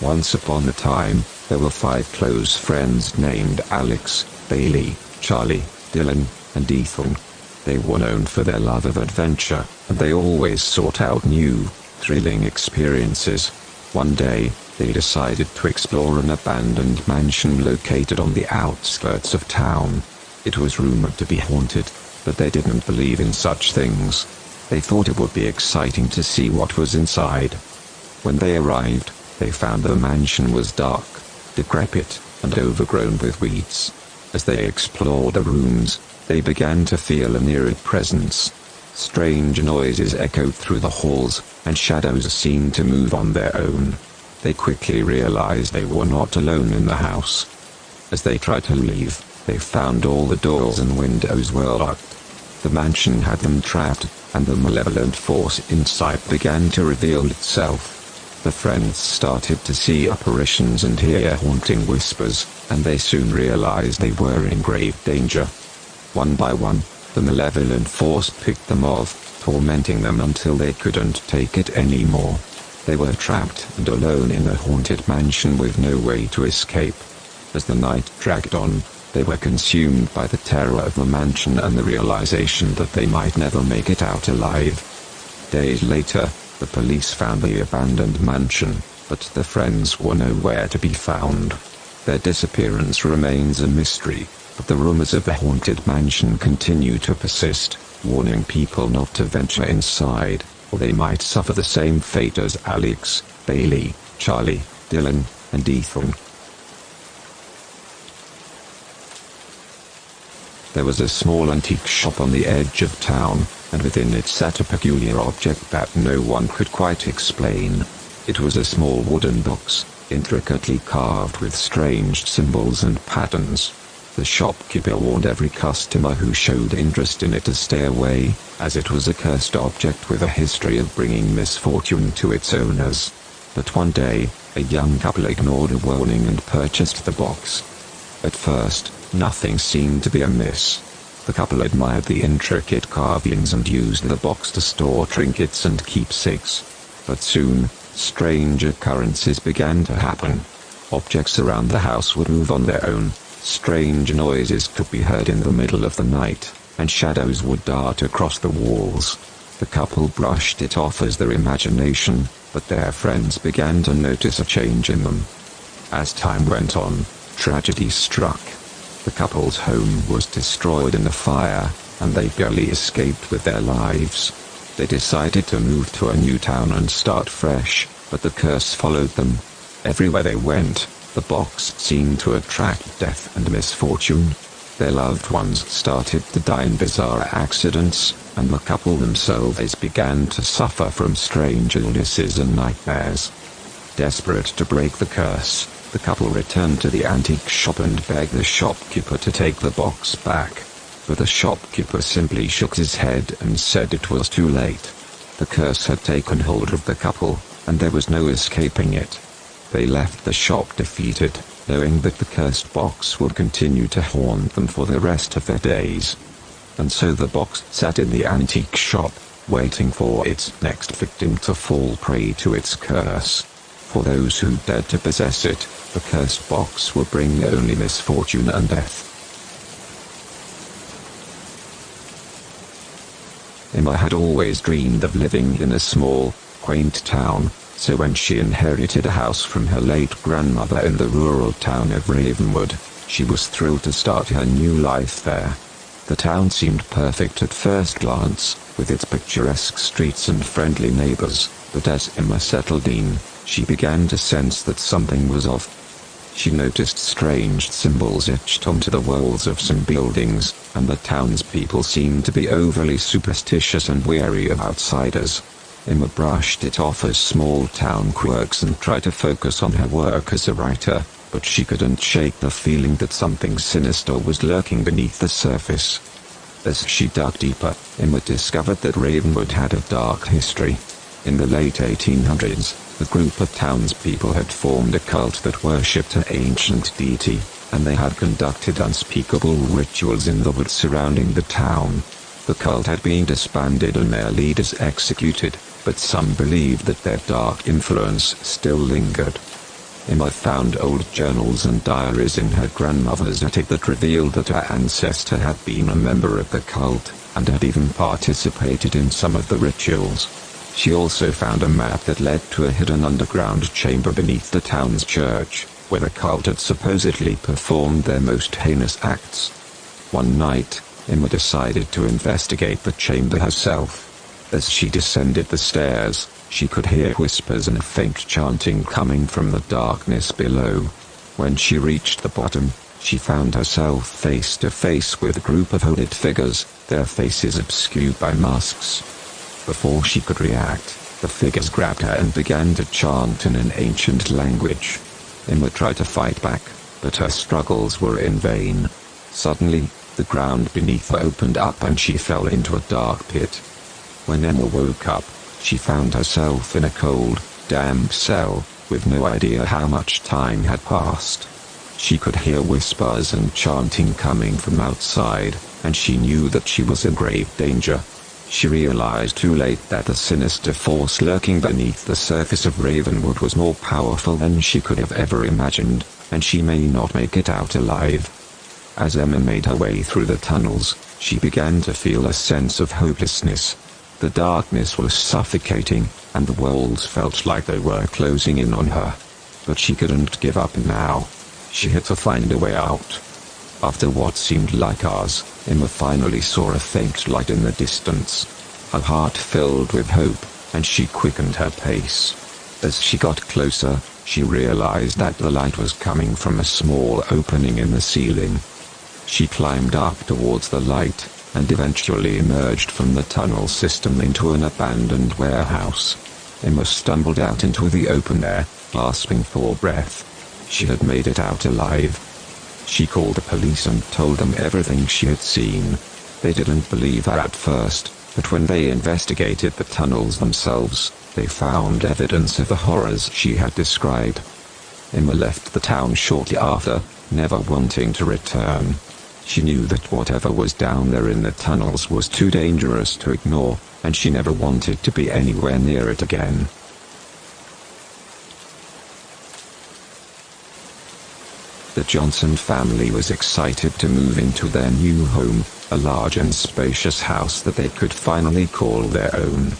Once upon a time, there were 5 close friends named Alex, Bailey, Charlie, Dylan, and Ethan. They were known for their love of adventure, and they always sought out new, thrilling experiences. One day, they decided to explore an abandoned mansion located on the outskirts of town. It was rumored to be haunted, but they didn't believe in such things. They thought it would be exciting to see what was inside. When they arrived, they found the mansion was dark, decrepit, and overgrown with weeds. As they explored the rooms, they began to feel an eerie presence. Strange noises echoed through the halls, and shadows seemed to move on their own. They quickly realized they were not alone in the house. As they tried to leave, they found all the doors and windows were locked. The mansion had them trapped, and the malevolent force inside began to reveal itself. The friends started to see apparitions and hear haunting whispers, and they soon realized they were in grave danger. One by one, the malevolent force picked them off, tormenting them until they couldn't take it anymore. They were trapped and alone in a haunted mansion with no way to escape. As the night dragged on, they were consumed by the terror of the mansion and the realization that they might never make it out alive. Days later, the police found the abandoned mansion, but the friends were nowhere to be found. Their disappearance remains a mystery, but the rumors of the haunted mansion continue to persist, warning people not to venture inside, or they might suffer the same fate as Alex, Bailey, Charlie, Dylan, and Ethan. There was a small antique shop on the edge of town, and within it sat a peculiar object that no one could quite explain. It was a small wooden box, intricately carved with strange symbols and patterns. The shopkeeper warned every customer who showed interest in it to stay away, as it was a cursed object with a history of bringing misfortune to its owners. But one day, a young couple ignored a warning and purchased the box. At first, nothing seemed to be amiss. The couple admired the intricate carvings and used the box to store trinkets and keepsakes. But soon, strange occurrences began to happen. Objects around the house would move on their own, strange noises could be heard in the middle of the night, and shadows would dart across the walls. The couple brushed it off as their imagination, but their friends began to notice a change in them. As time went on, tragedy struck. The couple's home was destroyed in a fire, and they barely escaped with their lives. They decided to move to a new town and start fresh, but the curse followed them. Everywhere they went, the box seemed to attract death and misfortune. Their loved ones started to die in bizarre accidents, and the couple themselves began to suffer from strange illnesses and nightmares. Desperate to break the curse, the couple returned to the antique shop and begged the shopkeeper to take the box back. But the shopkeeper simply shook his head and said it was too late. The curse had taken hold of the couple, and there was no escaping it. They left the shop defeated, knowing that the cursed box would continue to haunt them for the rest of their days. And so the box sat in the antique shop, waiting for its next victim to fall prey to its curse. For those who dared to possess it, the cursed box would bring only misfortune and death. Emma had always dreamed of living in a small, quaint town, so when she inherited a house from her late grandmother in the rural town of Ravenwood, she was thrilled to start her new life there. The town seemed perfect at first glance, with its picturesque streets and friendly neighbors, but as Emma settled in, she began to sense that something was off. She noticed strange symbols etched onto the walls of some buildings, and the townspeople seemed to be overly superstitious and wary of outsiders. Emma brushed it off as small-town quirks and tried to focus on her work as a writer, but she couldn't shake the feeling that something sinister was lurking beneath the surface. As she dug deeper, Emma discovered that Ravenwood had a dark history. In the late 1800s, a group of townspeople had formed a cult that worshipped an ancient deity, and they had conducted unspeakable rituals in the woods surrounding the town. The cult had been disbanded and their leaders executed, but some believed that their dark influence still lingered. Emma found old journals and diaries in her grandmother's attic that revealed that her ancestor had been a member of the cult, and had even participated in some of the rituals. She also found a map that led to a hidden underground chamber beneath the town's church, where the cult had supposedly performed their most heinous acts. One night, Emma decided to investigate the chamber herself. As she descended the stairs, she could hear whispers and faint chanting coming from the darkness below. When she reached the bottom, she found herself face to face with a group of hooded figures, their faces obscured by masks. Before she could react, the figures grabbed her and began to chant in an ancient language. Emma tried to fight back, but her struggles were in vain. Suddenly, the ground beneath her opened up and she fell into a dark pit. When Emma woke up, she found herself in a cold, damp cell, with no idea how much time had passed. She could hear whispers and chanting coming from outside, and she knew that she was in grave danger. She realized too late that the sinister force lurking beneath the surface of Ravenwood was more powerful than she could have ever imagined, and she may not make it out alive. As Emma made her way through the tunnels, she began to feel a sense of hopelessness. The darkness was suffocating, and the walls felt like they were closing in on her. But she couldn't give up now. She had to find a way out. After what seemed like hours, Emma finally saw a faint light in the distance. Her heart filled with hope, and she quickened her pace. As she got closer, she realized that the light was coming from a small opening in the ceiling. She climbed up towards the light, and eventually emerged from the tunnel system into an abandoned warehouse. Emma stumbled out into the open air, gasping for breath. She had made it out alive. She called the police and told them everything she had seen. They didn't believe her at first, but when they investigated the tunnels themselves, they found evidence of the horrors she had described. Emma left the town shortly after, never wanting to return. She knew that whatever was down there in the tunnels was too dangerous to ignore, and she never wanted to be anywhere near it again. The Johnson family was excited to move into their new home, a large and spacious house that they could finally call their own.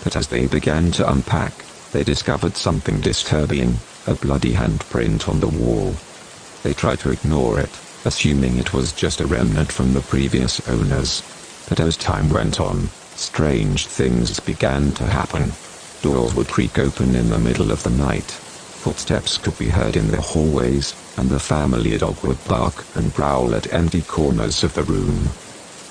But as they began to unpack, they discovered something disturbing, a bloody handprint on the wall. They tried to ignore it, assuming it was just a remnant from the previous owners. But as time went on, strange things began to happen. Doors would creak open in the middle of the night. Footsteps could be heard in the hallways, and the family dog would bark and growl at empty corners of the room.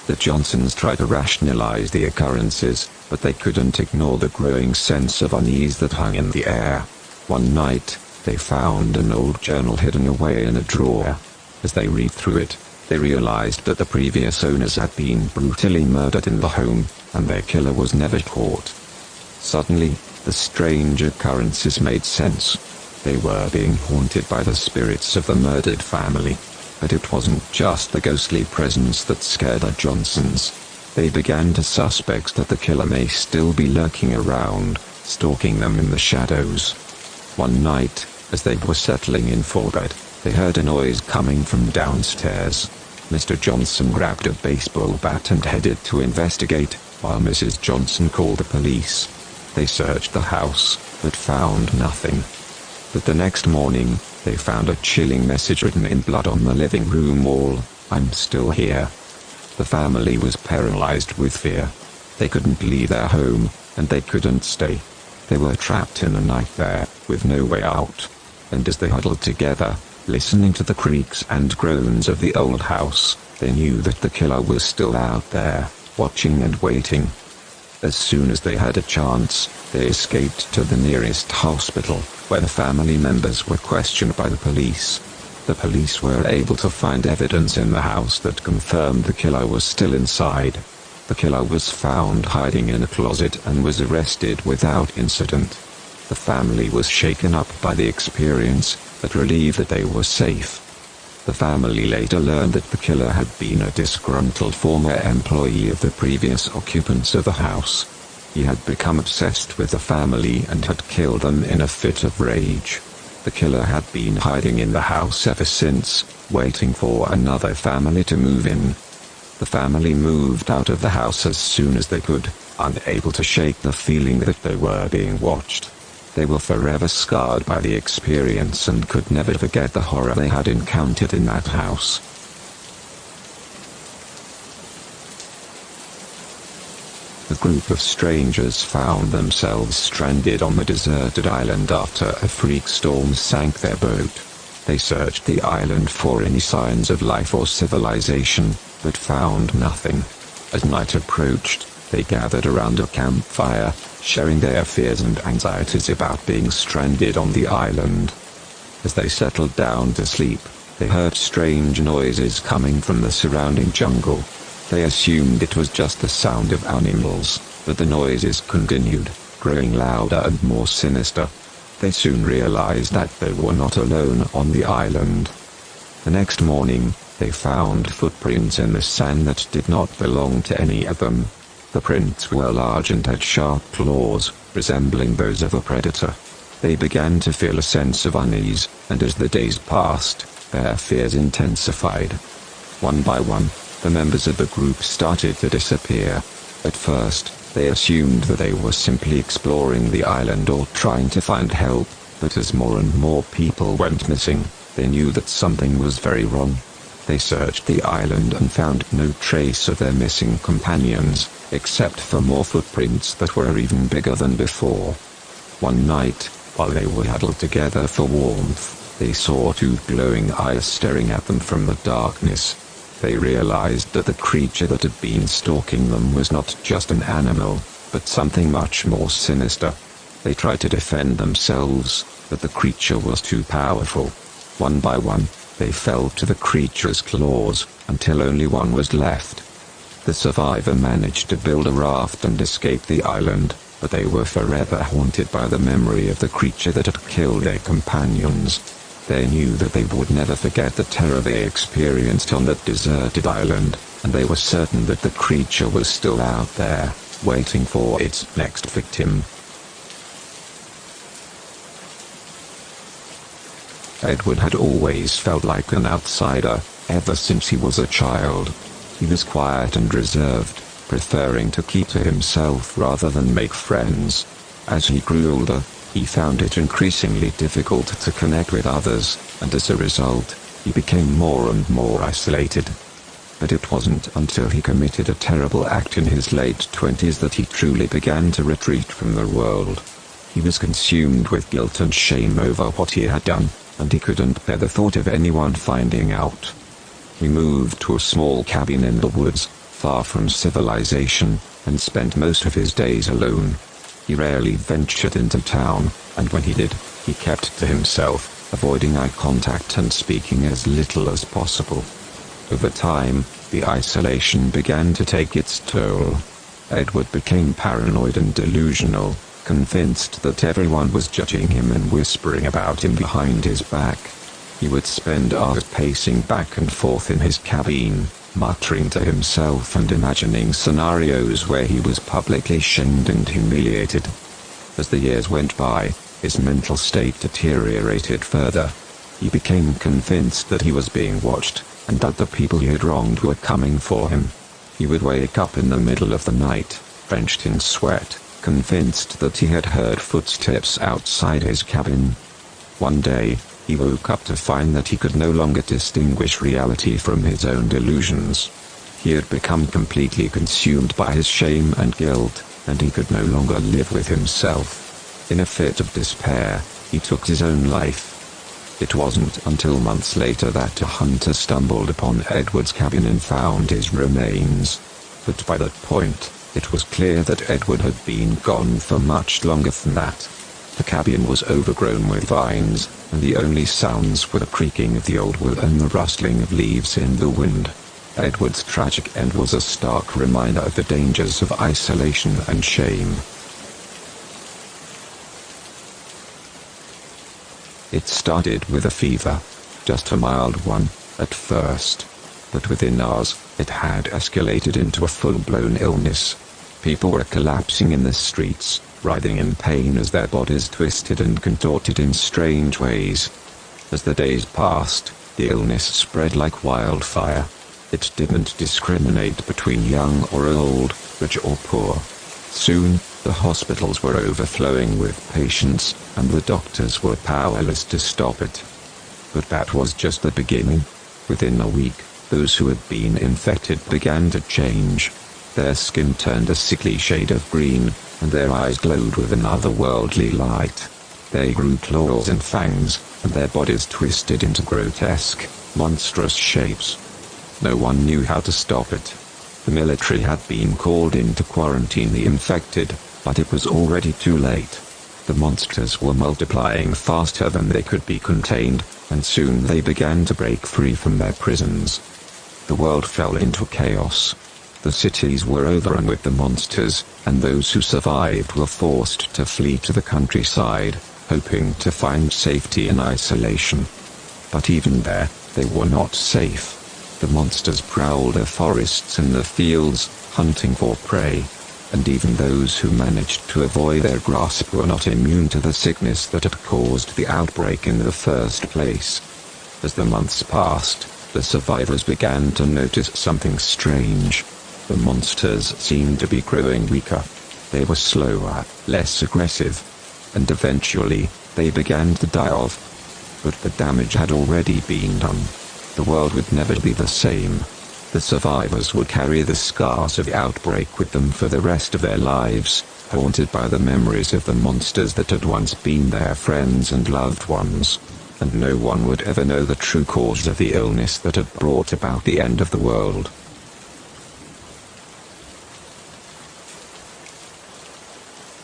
The Johnsons tried to rationalize the occurrences, but they couldn't ignore the growing sense of unease that hung in the air. One night, they found an old journal hidden away in a drawer. As they read through it, they realized that the previous owners had been brutally murdered in the home, and their killer was never caught. Suddenly, the strange occurrences made sense. They were being haunted by the spirits of the murdered family. But it wasn't just the ghostly presence that scared the Johnsons. They began to suspect that the killer may still be lurking around, stalking them in the shadows. One night, as they were settling in for bed, they heard a noise coming from downstairs. Mr. Johnson grabbed a baseball bat and headed to investigate, while Mrs. Johnson called the police. They searched the house, but found nothing. But the next morning, they found a chilling message written in blood on the living room wall: "I'm still here." The family was paralyzed with fear. They couldn't leave their home, and they couldn't stay. They were trapped in a nightmare, with no way out. And as they huddled together, listening to the creaks and groans of the old house, they knew that the killer was still out there, watching and waiting. As soon as they had a chance, they escaped to the nearest hospital, where the family members were questioned by the police. The police were able to find evidence in the house that confirmed the killer was still inside. The killer was found hiding in a closet and was arrested without incident. The family was shaken up by the experience, but relieved that they were safe. The family later learned that the killer had been a disgruntled former employee of the previous occupants of the house. He had become obsessed with the family and had killed them in a fit of rage. The killer had been hiding in the house ever since, waiting for another family to move in. The family moved out of the house as soon as they could, unable to shake the feeling that they were being watched. They were forever scarred by the experience and could never forget the horror they had encountered in that house. A group of strangers found themselves stranded on the deserted island after a freak storm sank their boat. They searched the island for any signs of life or civilization, but found nothing. As night approached, they gathered around a campfire, sharing their fears and anxieties about being stranded on the island. As they settled down to sleep, they heard strange noises coming from the surrounding jungle. They assumed it was just the sound of animals, but the noises continued, growing louder and more sinister. They soon realized that they were not alone on the island. The next morning, they found footprints in the sand that did not belong to any of them. The prints were large and had sharp claws, resembling those of a predator. They began to feel a sense of unease, and as the days passed, their fears intensified. One by one, the members of the group started to disappear. At first, they assumed that they were simply exploring the island or trying to find help, but as more and more people went missing, they knew that something was very wrong. They searched the island and found no trace of their missing companions, except for more footprints that were even bigger than before. One night, while they were huddled together for warmth, they saw two glowing eyes staring at them from the darkness. They realized that the creature that had been stalking them was not just an animal, but something much more sinister. They tried to defend themselves, but the creature was too powerful. One by one, they fell to the creature's claws, until only one was left. The survivor managed to build a raft and escape the island, but they were forever haunted by the memory of the creature that had killed their companions. They knew that they would never forget the terror they experienced on that deserted island, and they were certain that the creature was still out there, waiting for its next victim. Edward had always felt like an outsider, ever since he was a child. He was quiet and reserved, preferring to keep to himself rather than make friends. As he grew older, he found it increasingly difficult to connect with others, and as a result, he became more and more isolated. But it wasn't until he committed a terrible act in his late 20s that he truly began to retreat from the world. He was consumed with guilt and shame over what he had done, and he couldn't bear the thought of anyone finding out. He moved to a small cabin in the woods, far from civilization, and spent most of his days alone. He rarely ventured into town, and when he did, he kept to himself, avoiding eye contact and speaking as little as possible. Over time, the isolation began to take its toll. Edward became paranoid and delusional, convinced that everyone was judging him and whispering about him behind his back. He would spend hours pacing back and forth in his cabin, muttering to himself and imagining scenarios where he was publicly shamed and humiliated. As the years went by, his mental state deteriorated further. He became convinced that he was being watched, and that the people he had wronged were coming for him. He would wake up in the middle of the night, drenched in sweat, convinced that he had heard footsteps outside his cabin. One day, he woke up to find that he could no longer distinguish reality from his own delusions. He had become completely consumed by his shame and guilt, and he could no longer live with himself. In a fit of despair, he took his own life. It wasn't until months later that a hunter stumbled upon Edward's cabin and found his remains. But by that point, it was clear that Edward had been gone for much longer than that. The cabin was overgrown with vines, and the only sounds were the creaking of the old wood and the rustling of leaves in the wind. Edward's tragic end was a stark reminder of the dangers of isolation and shame. It started with a fever, just a mild one, at first. But within hours, it had escalated into a full-blown illness. People were collapsing in the streets, writhing in pain as their bodies twisted and contorted in strange ways. As the days passed, the illness spread like wildfire. It didn't discriminate between young or old, rich or poor. Soon, the hospitals were overflowing with patients, and the doctors were powerless to stop it. But that was just the beginning. Within a week, those who had been infected began to change. Their skin turned a sickly shade of green, and their eyes glowed with an otherworldly light. They grew claws and fangs, and their bodies twisted into grotesque, monstrous shapes. No one knew how to stop it. The military had been called in to quarantine the infected, but it was already too late. The monsters were multiplying faster than they could be contained, and soon they began to break free from their prisons. The world fell into chaos. The cities were overrun with the monsters, and those who survived were forced to flee to the countryside, hoping to find safety in isolation. But even there, they were not safe. The monsters prowled the forests and the fields, hunting for prey. And even those who managed to avoid their grasp were not immune to the sickness that had caused the outbreak in the first place. As the months passed, the survivors began to notice something strange. The monsters seemed to be growing weaker. They were slower, less aggressive. And eventually, they began to die off. But the damage had already been done. The world would never be the same. The survivors would carry the scars of the outbreak with them for the rest of their lives, haunted by the memories of the monsters that had once been their friends and loved ones. And no one would ever know the true cause of the illness that had brought about the end of the world.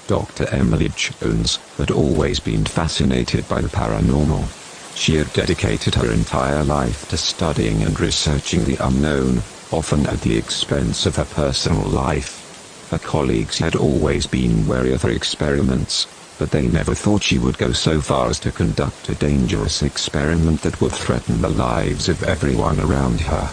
Dr. Emily Jones had always been fascinated by the paranormal. She had dedicated her entire life to studying and researching the unknown, often at the expense of her personal life. Her colleagues had always been wary of her experiments, but they never thought she would go so far as to conduct a dangerous experiment that would threaten the lives of everyone around her.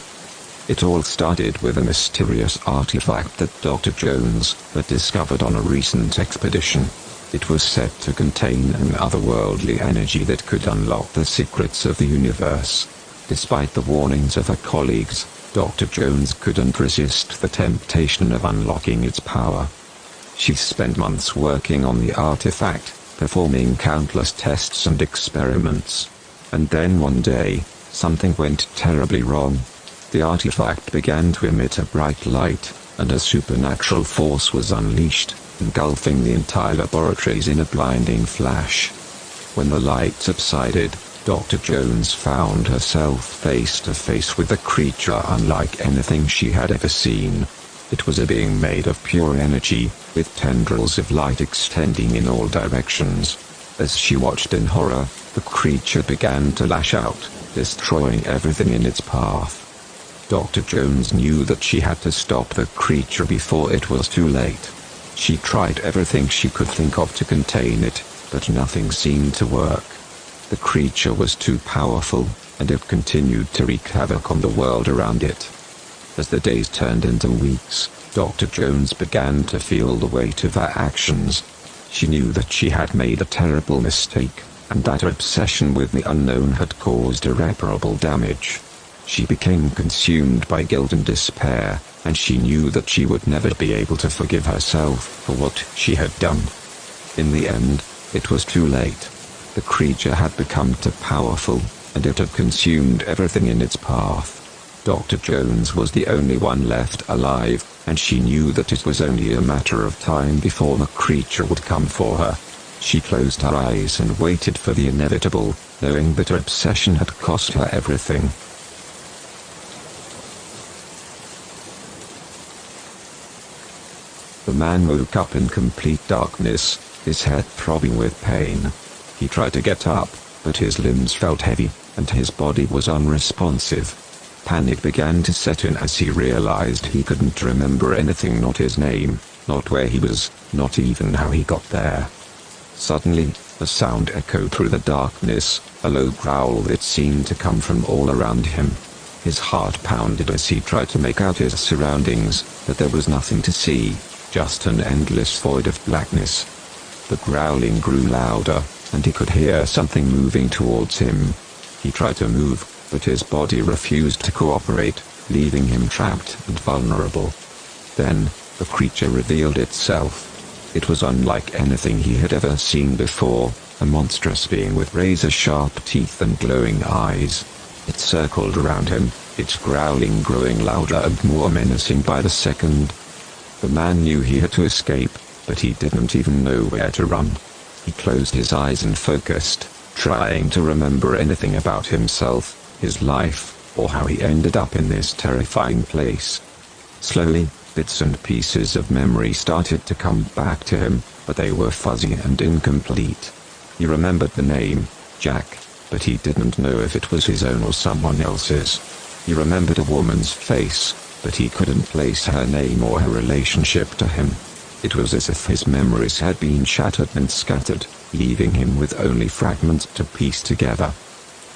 It all started with a mysterious artifact that Dr. Jones had discovered on a recent expedition. It was said to contain an otherworldly energy that could unlock the secrets of the universe. Despite the warnings of her colleagues, Dr. Jones couldn't resist the temptation of unlocking its power. She spent months working on the artifact, performing countless tests and experiments. And then one day, something went terribly wrong. The artifact began to emit a bright light, and a supernatural force was unleashed, engulfing the entire laboratories in a blinding flash. When the light subsided, Dr. Jones found herself face to face with a creature unlike anything she had ever seen. It was a being made of pure energy, with tendrils of light extending in all directions. As she watched in horror, the creature began to lash out, destroying everything in its path. Dr. Jones knew that she had to stop the creature before it was too late. She tried everything she could think of to contain it, but nothing seemed to work. The creature was too powerful, and it continued to wreak havoc on the world around it. As the days turned into weeks, Dr. Jones began to feel the weight of her actions. She knew that she had made a terrible mistake, and that her obsession with the unknown had caused irreparable damage. She became consumed by guilt and despair, and she knew that she would never be able to forgive herself for what she had done. In the end, it was too late. The creature had become too powerful, and it had consumed everything in its path. Dr. Jones was the only one left alive, and she knew that it was only a matter of time before the creature would come for her. She closed her eyes and waited for the inevitable, knowing that her obsession had cost her everything. The man woke up in complete darkness, his head throbbing with pain. He tried to get up, but his limbs felt heavy, and his body was unresponsive. Panic began to set in as he realized he couldn't remember anything, not his name, not where he was, not even how he got there. Suddenly, a sound echoed through the darkness, a low growl that seemed to come from all around him. His heart pounded as he tried to make out his surroundings, but there was nothing to see, just an endless void of blackness. The growling grew louder, and he could hear something moving towards him. He tried to move, but his body refused to cooperate, leaving him trapped and vulnerable. Then, the creature revealed itself. It was unlike anything he had ever seen before, a monstrous being with razor-sharp teeth and glowing eyes. It circled around him, its growling growing louder and more menacing by the second. The man knew he had to escape, but he didn't even know where to run. He closed his eyes and focused, trying to remember anything about himself, his life, or how he ended up in this terrifying place. Slowly, bits and pieces of memory started to come back to him, but they were fuzzy and incomplete. He remembered the name, Jack, but he didn't know if it was his own or someone else's. He remembered a woman's face, but he couldn't place her name or her relationship to him. It was as if his memories had been shattered and scattered, leaving him with only fragments to piece together.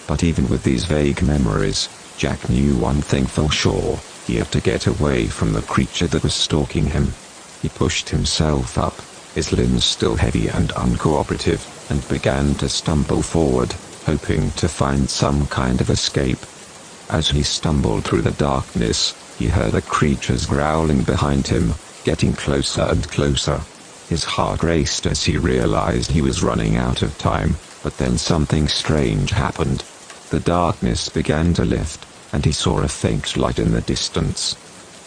But even with these vague memories, Jack knew one thing for sure: he had to get away from the creature that was stalking him. He pushed himself up, his limbs still heavy and uncooperative, and began to stumble forward, hoping to find some kind of escape. As he stumbled through the darkness, he heard the creatures growling behind him, getting closer and closer. His heart raced as he realized he was running out of time, but then something strange happened. The darkness began to lift, and he saw a faint light in the distance.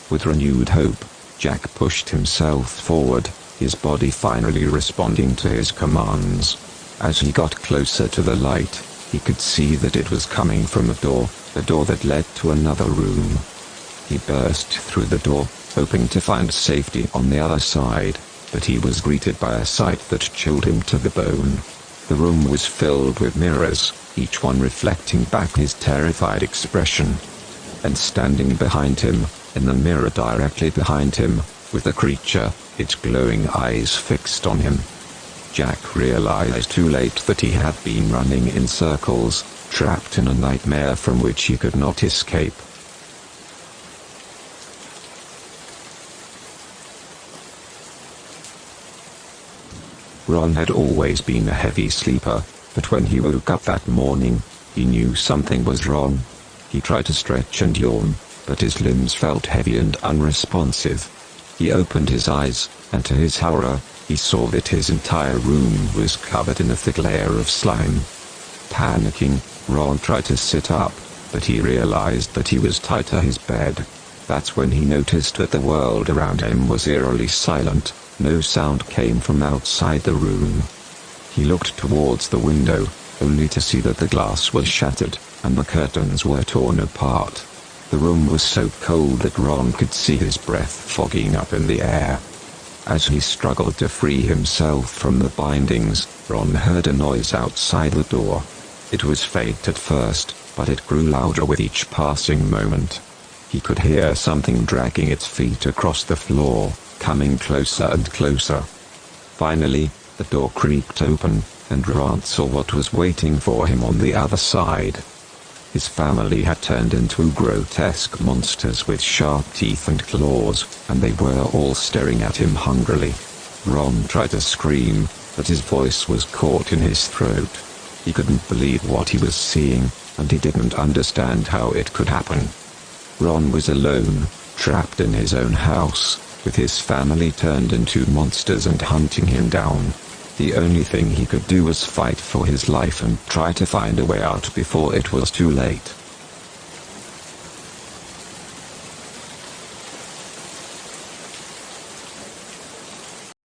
With renewed hope, Jack pushed himself forward, his body finally responding to his commands. As he got closer to the light, he could see that it was coming from a door that led to another room. He burst through the door, hoping to find safety on the other side, but he was greeted by a sight that chilled him to the bone. The room was filled with mirrors, each one reflecting back his terrified expression. And standing behind him, in the mirror directly behind him, was the creature, its glowing eyes fixed on him. Jack realized too late that he had been running in circles, trapped in a nightmare from which he could not escape. Ron had always been a heavy sleeper, but when he woke up that morning, he knew something was wrong. He tried to stretch and yawn, but his limbs felt heavy and unresponsive. He opened his eyes, and to his horror, he saw that his entire room was covered in a thick layer of slime. Panicking, Ron tried to sit up, but he realized that he was tied to his bed. That's when he noticed that the world around him was eerily silent. No sound came from outside the room. He looked towards the window, only to see that the glass was shattered, and the curtains were torn apart. The room was so cold that Ron could see his breath fogging up in the air. As he struggled to free himself from the bindings, Ron heard a noise outside the door. It was faint at first, but it grew louder with each passing moment. He could hear something dragging its feet across the floor, coming closer and closer. Finally, the door creaked open, and Ron saw what was waiting for him on the other side. His family had turned into grotesque monsters with sharp teeth and claws, and they were all staring at him hungrily. Ron tried to scream, but his voice was caught in his throat. He couldn't believe what he was seeing, and he didn't understand how it could happen. Ron was alone, trapped in his own house, with his family turned into monsters and hunting him down. The only thing he could do was fight for his life and try to find a way out before it was too late.